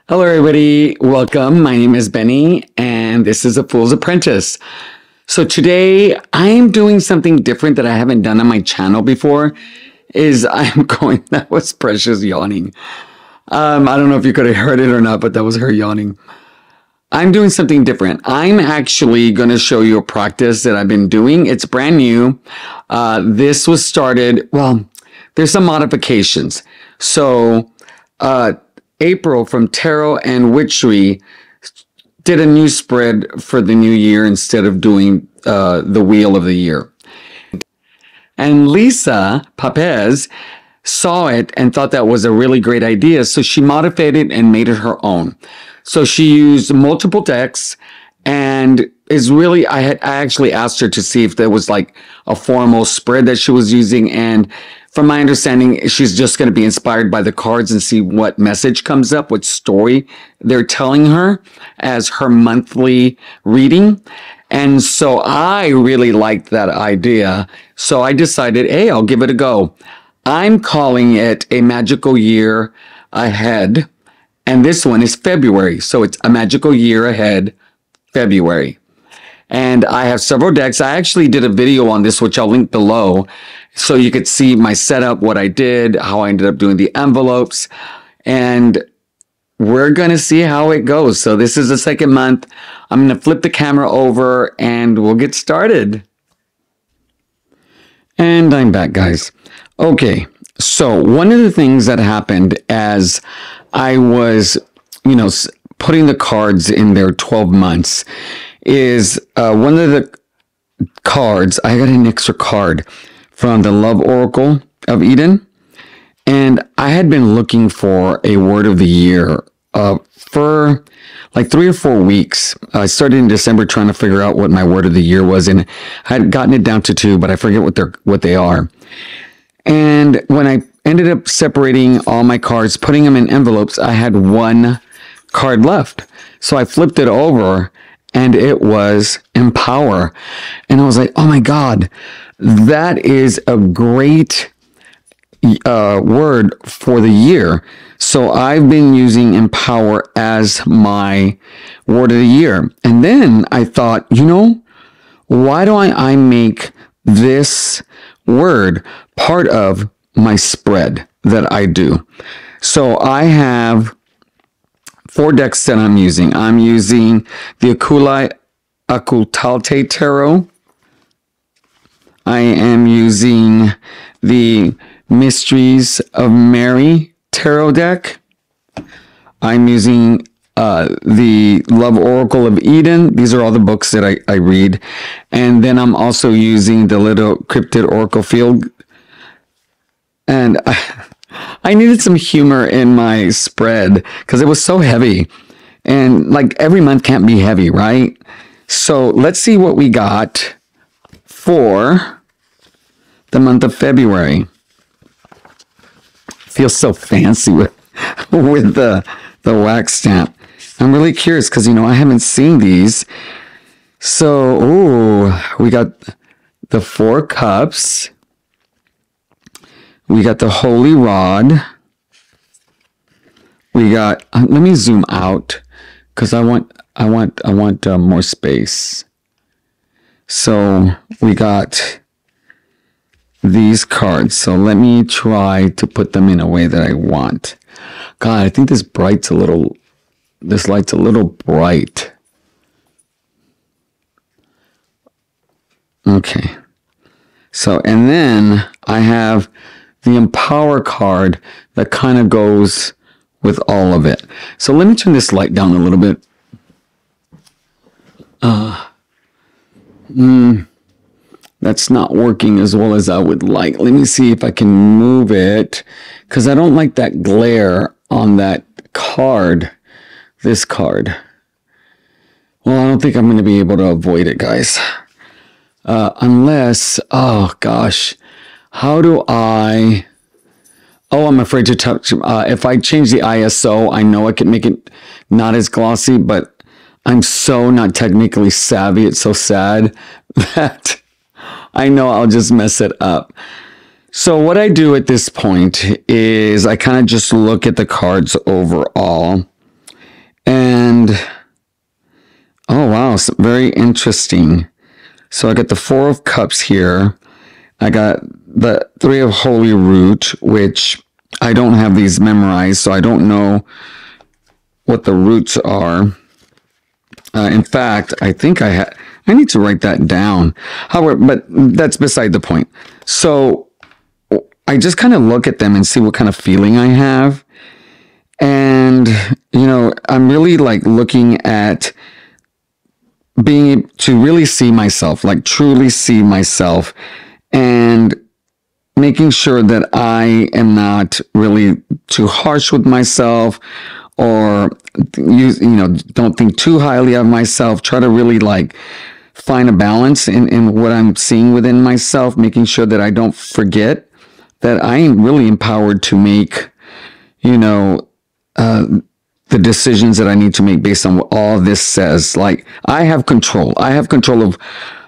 Hello, everybody. Welcome. My name is Benny, and this is A Fool's Apprentice. So today I'm doing something different that I haven't done on my channel before. That was Precious yawning. I don't know if you could have heard it or not, but that was her yawning. I'm doing something different. I'm actually going to show you a practice that I've been doing. It's brand new. This was started, well, there's some modifications. So, April from Tarot and Witchery did a new spread for the new year instead of doing the Wheel of the Year. And Lisa Papez saw it and thought that was a really great idea. So she modified it and made it her own. So she used multiple decks and I actually asked her to see if there was like a formal spread that she was using. And from my understanding, she's just going to be inspired by the cards and see what message comes up, what story they're telling her as her monthly reading. And so I really liked that idea. So I decided, hey, I'll give it a go. I'm calling it a magical year ahead. And this one is February. So it's a magical year ahead, February. And I have several decks. I actually did a video on this, which I'll link below, so you could see my setup, what I did, how I ended up doing the envelopes. And we're going to see how it goes. So this is the second month. I'm going to flip the camera over and we'll get started. And I'm back, guys. Okay. So one of the things that happened as I was, putting the cards in their 12 months is one of the cards, I got an extra card from the Love Oracle of Eden. And I had been looking for a word of the year for like 3 or 4 weeks. I started in December trying to figure out what my word of the year was. And I had gotten it down to 2, but I forget what they are. And when I ended up separating all my cards, putting them in envelopes, I had 1 card left. So I flipped it over and it was empower. And I was like, oh my God, that is a great word for the year. So I've been using empower as my word of the year. And then I thought, why don't I make this word part of my spread that I do? So I have 4 decks that I'm using. I'm using the Occultate Tarot. I am using the Mysteries of Mary Tarot deck. I'm using the Love Oracle of Eden. These are all the books that I read. And then I'm also using the Little Cryptid Oracle Field. And I needed some humor in my spread because it was so heavy. And like every month can't be heavy, right? So let's see what we got for the month of February. Feels so fancy with the wax stamp. I'm really curious because, I haven't seen these. So, we got the 4 cups. We got the Holy Rod. We got, let me zoom out because I want more space. So we got these cards. So let me try to put them in a way that I want. God, I think this light's a little bright. Okay. So, and then I have the Empower card that kind of goes with all of it. So let me turn this light down a little bit. That's not working as well as I would like. Let me see if I can move it because I don't like that glare on that card, this card. Well, I don't think I'm going to be able to avoid it, guys. Unless, oh gosh, how do I... Oh, I'm afraid to touch. If I change the ISO, I know I can make it not as glossy, but I'm so not technically savvy. It's so sad that I know I'll just mess it up. So what I do at this point is I kind of just look at the cards overall And oh wow, so very interesting. So I got the Four of Cups here. I got the Three of Holy Root, which I don't have these memorized, so I don't know what the roots are. In fact, I think I need to write that down. However, but that's beside the point. So I just kind of look at them and see what kind of feeling I have. And, you know, I'm really like looking at being to really see myself, like truly see myself, and making sure that I am not really too harsh with myself, or don't think too highly of myself. Try to really like find a balance in what I'm seeing within myself, making sure that I don't forget that I am really empowered to make, you know, the decisions that I need to make based on what all this says. Like, I have control. I have control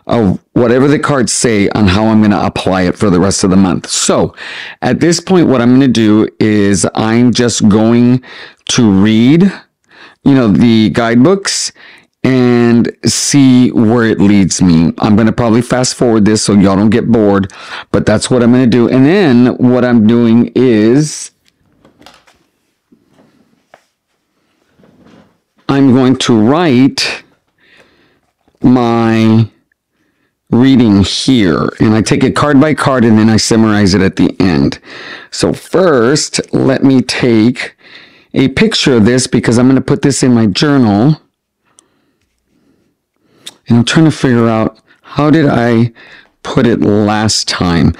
of whatever the cards say on how I'm going to apply it for the rest of the month. So at this point, what I'm going to do is I'm just going to read, you know, the guidebooks and see where it leads me. I'm going to probably fast forward this so y'all don't get bored, but that's what I'm going to do. And then what I'm doing is I'm going to write my reading here, and I take it card by card and then I summarize it at the end. So first, let me take a picture of this because I'm going to put this in my journal, and I'm trying to figure out how did I put it last time,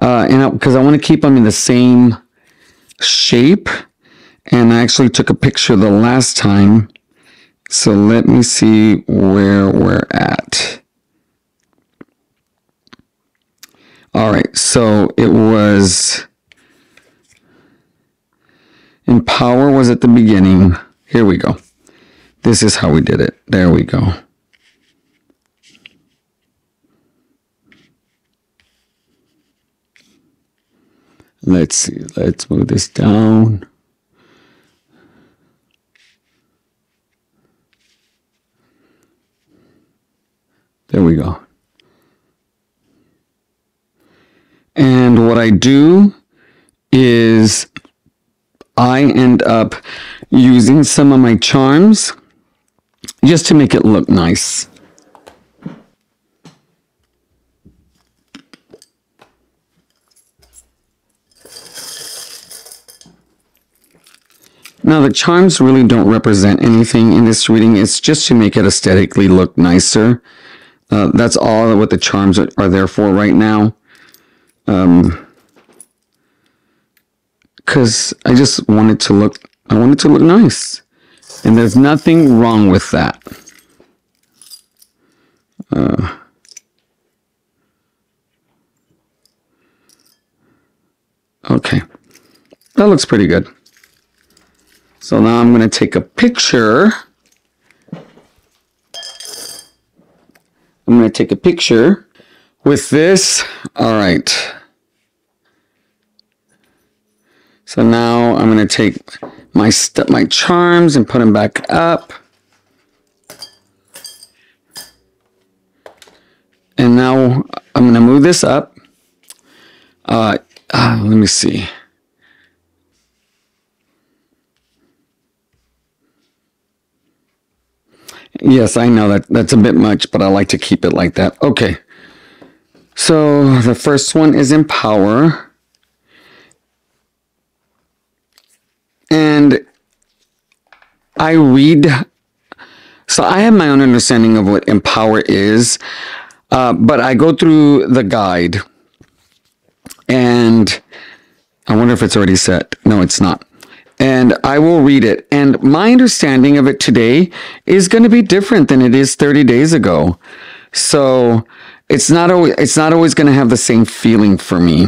and because I want to keep them in the same shape, and I actually took a picture the last time. So let me see where we're at. All right, so it was Empower was at the beginning. Here we go. This is how we did it. There we go. Let's see. Let's move this down. There we go. And what I do is I end up using some of my charms just to make it look nice. Now, the charms really don't represent anything in this reading. It's just to make it aesthetically look nicer. That's all what the charms are there for right now. Because I just want it to look, I want it to look nice. And there's nothing wrong with that. Okay. That looks pretty good. So now I'm going to take a picture. I'm going to take a picture with this. All right. So now I'm going to take my charms and put them back up. And now I'm going to move this up. Let me see. Yes, I know that's a bit much, but I like to keep it like that. Okay. So the first one is Empower. And I read, so I have my own understanding of what Empower is, but I go through the guide, and I wonder if it's already set. No, it's not. And I will read it. And my understanding of it today is going to be different than it is 30 days ago. So it's not always going to have the same feeling for me.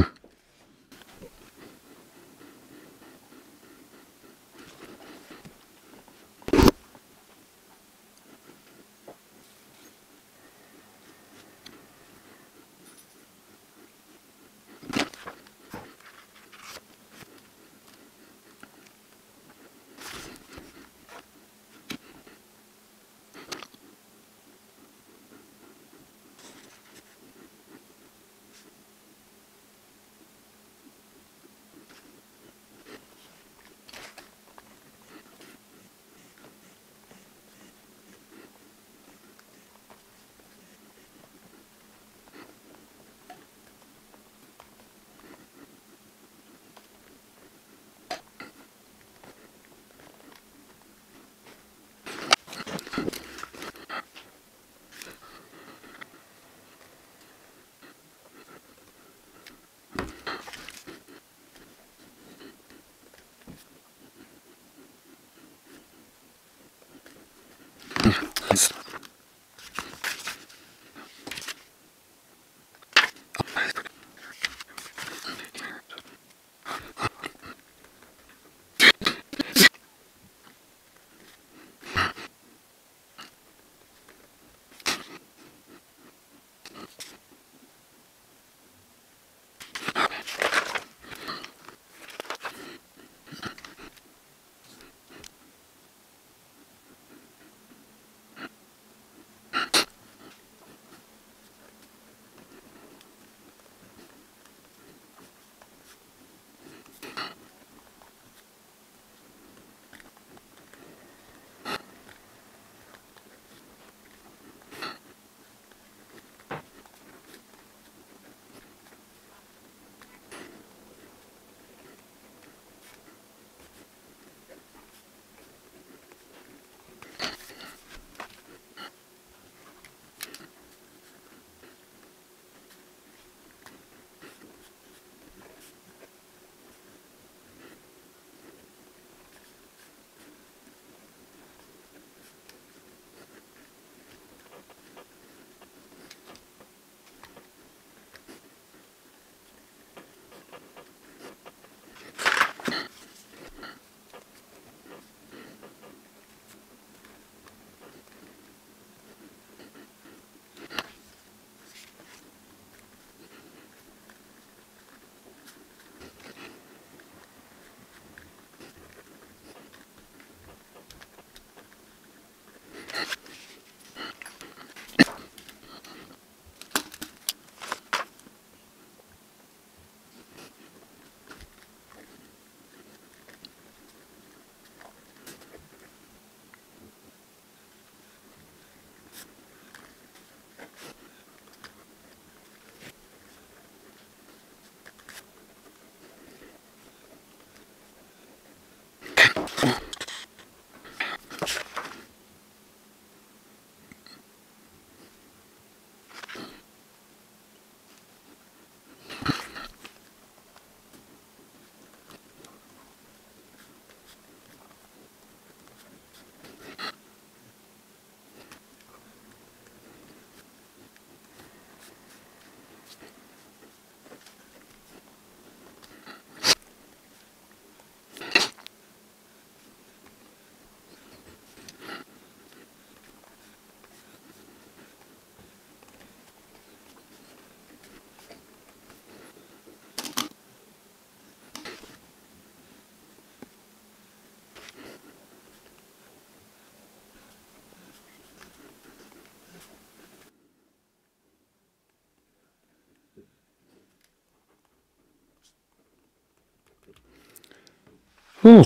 Whew.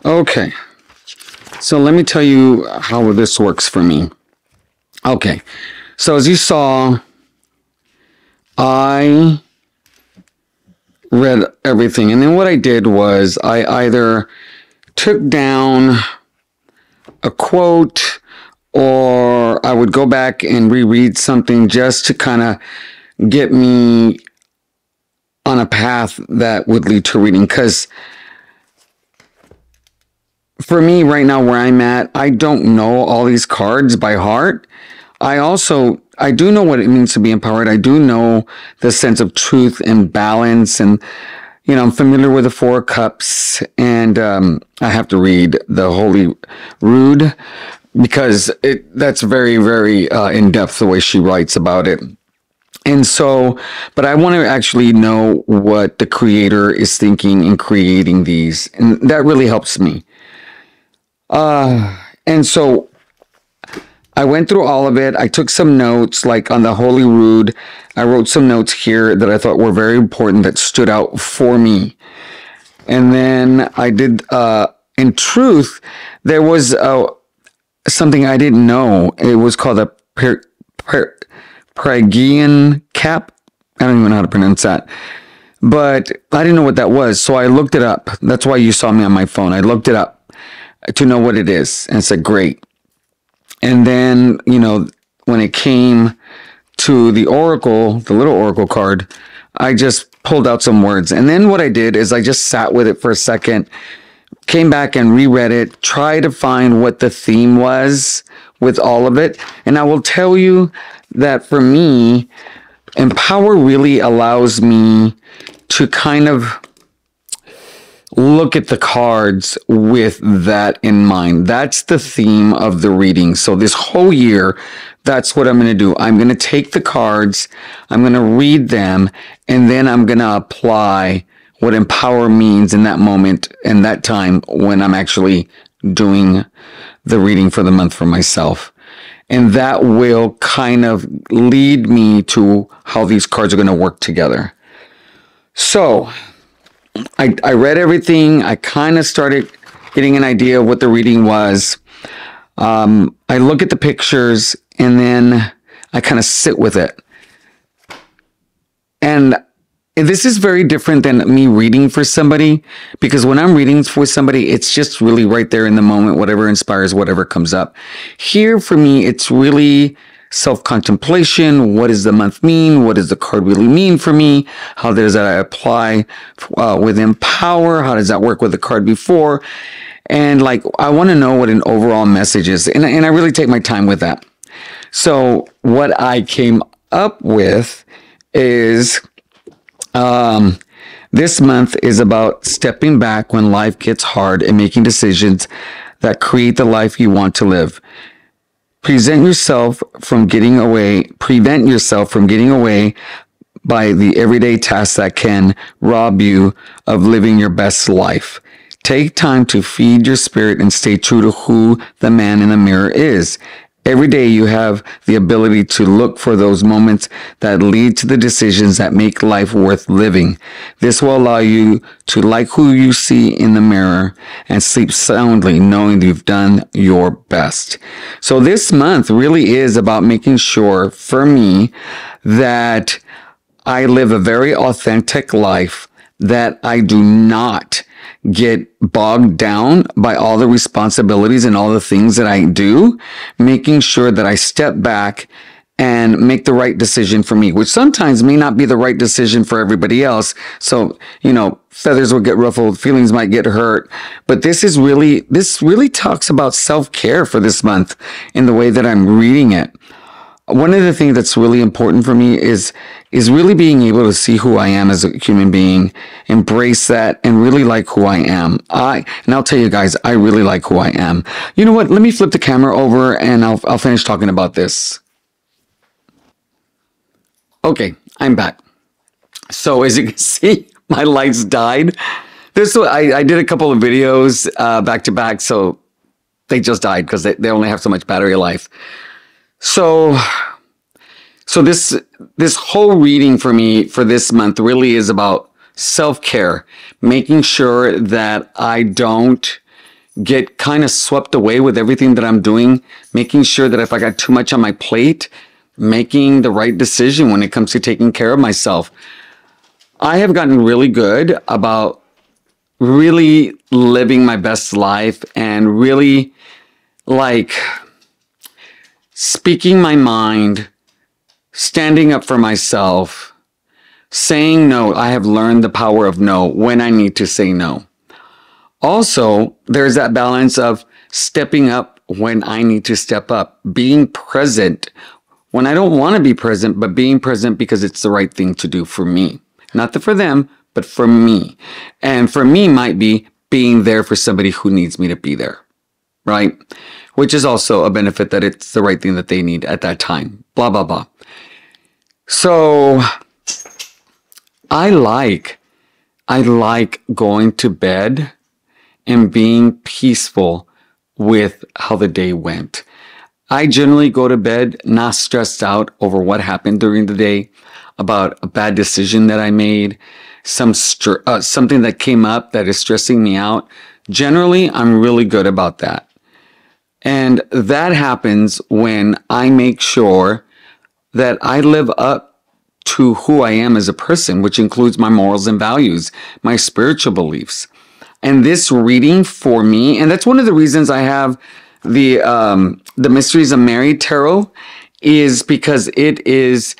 Okay, so let me tell you how this works for me. Okay, so as you saw, I read everything, and then what I did was I either took down a quote or I would go back and reread something just to kind of get me on a path that would lead to reading. Because for me right now where I'm at, I don't know all these cards by heart. I do know what it means to be empowered. I do know the sense of truth and balance, and I'm familiar with the Four of Cups, and I have to read the Holy Rood because that's very, very in depth the way she writes about it. And so, but I want to actually know what the creator is thinking in creating these, and that really helps me. And so I went through all of it. I took some notes, like on the Holy Rood. I wrote some notes here that I thought were very important that stood out for me. And then I did, in truth, there was something I didn't know. It was called a Phrygian cap. I don't even know how to pronounce that. But I didn't know what that was. So I looked it up. That's why you saw me on my phone. I looked it up to know what it is. And I said, great. And then, when it came to the oracle, the little oracle card, I just pulled out some words. And then what I did is I just sat with it for a second, came back and reread it, try to find what the theme was with all of it. And I will tell you that for me, Empower really allows me to kind of look at the cards with that in mind. That's the theme of the reading. So this whole year, that's what I'm going to do. I'm going to take the cards, I'm going to read them, and then I'm going to apply what empower means in that moment and that time when I'm actually doing the reading for the month for myself. And that will kind of lead me to how these cards are going to work together. So I read everything. I kind of started getting an idea of what the reading was. I look at the pictures and then I kind of sit with it. And this is very different than me reading for somebody, because when I'm reading for somebody, it's just really right there in the moment, whatever inspires, whatever comes up. Here for me, it's really self-contemplation. What does the month mean? What does the card really mean for me? How does that apply with Empower? How does that work with the card before? And like, I want to know what an overall message is. And I really take my time with that. So what I came up with is, this month is about stepping back when life gets hard and making decisions that create the life you want to live. Prevent yourself from getting away by the everyday tasks that can rob you of living your best life. Take time to feed your spirit and stay true to who the man in the mirror is. Every day you have the ability to look for those moments that lead to the decisions that make life worth living. This will allow you to like who you see in the mirror and sleep soundly knowing that you've done your best. So this month really is about making sure for me that I live a very authentic life, that I do not get bogged down by all the responsibilities and all the things that I do, making sure that I step back and make the right decision for me, which sometimes may not be the right decision for everybody else. So, feathers will get ruffled, feelings might get hurt, but this really talks about self-care for this month in the way that I'm reading it. One of the things that's really important for me is really being able to see who I am as a human being, embrace that, and really like who I am. And I'll tell you guys, I really like who I am. You know what? Let me flip the camera over and I'll finish talking about this. Okay, I'm back. So as you can see, my lights died. I did a couple of videos back to back, so they just died because they only have so much battery life. So this whole reading for me for this month really is about self-care, making sure that I don't get kind of swept away with everything that I'm doing, making sure that if I got too much on my plate, making the right decision when it comes to taking care of myself. I have gotten really good about really living my best life and really speaking my mind, standing up for myself, saying no. I have learned the power of no when I need to say no. Also, there's that balance of stepping up when I need to step up, being present when I don't want to be present, but being present because it's the right thing to do for me. Not for them, but for me. And for me might be being there for somebody who needs me to be there, right? Which is also a benefit that it's the right thing that they need at that time. Blah, blah, blah. So I like going to bed and being peaceful with how the day went. I generally go to bed not stressed out over what happened during the day, about a bad decision that I made, something that came up that is stressing me out. Generally, I'm really good about that. And that happens when I make sure that I live up to who I am as a person, which includes my morals and values, my spiritual beliefs. And this reading for me, and that's one of the reasons I have the Mysteries of Mary Tarot, is because it is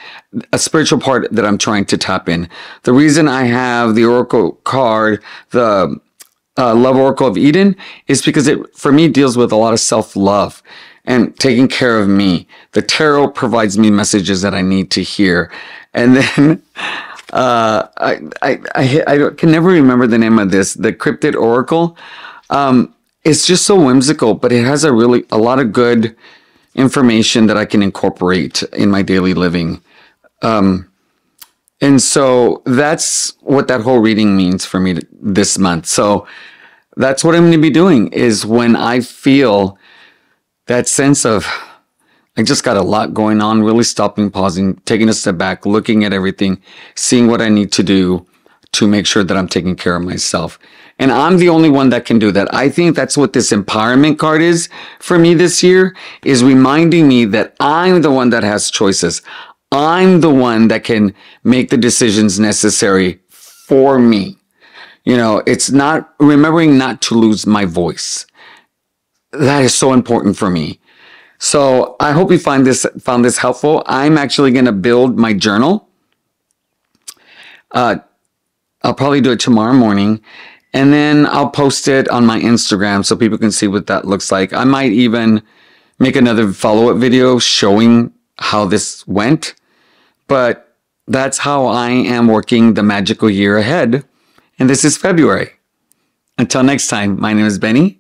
a spiritual part that I'm trying to tap in. The reason I have the Oracle card, the Love Oracle of Eden is because it, for me, deals with a lot of self-love and taking care of me. The tarot provides me messages that I need to hear. And then, I can never remember the name of this, the Cryptid Oracle. It's just so whimsical, but it has a lot of good information that I can incorporate in my daily living. And so that's what that whole reading means for me this month. So that's what I'm going to be doing, is when I feel that sense of, I just got a lot going on, really stopping, pausing, taking a step back, looking at everything, seeing what I need to do to make sure that I'm taking care of myself. And I'm the only one that can do that. I think that's what this empowerment card is for me this year, is reminding me that I'm the one that has choices. I'm the one that can make the decisions necessary for me. You know, it's not remembering not to lose my voice. That is so important for me. So I hope you found this helpful. I'm actually going to build my journal. I'll probably do it tomorrow morning, and then I'll post it on my Instagram so people can see what that looks like. I might even make another follow-up video showing how this went. But that's how I am working the magical year ahead. And this is February. Until next time, my name is Benny,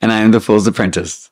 and I am the Fool's Apprentice.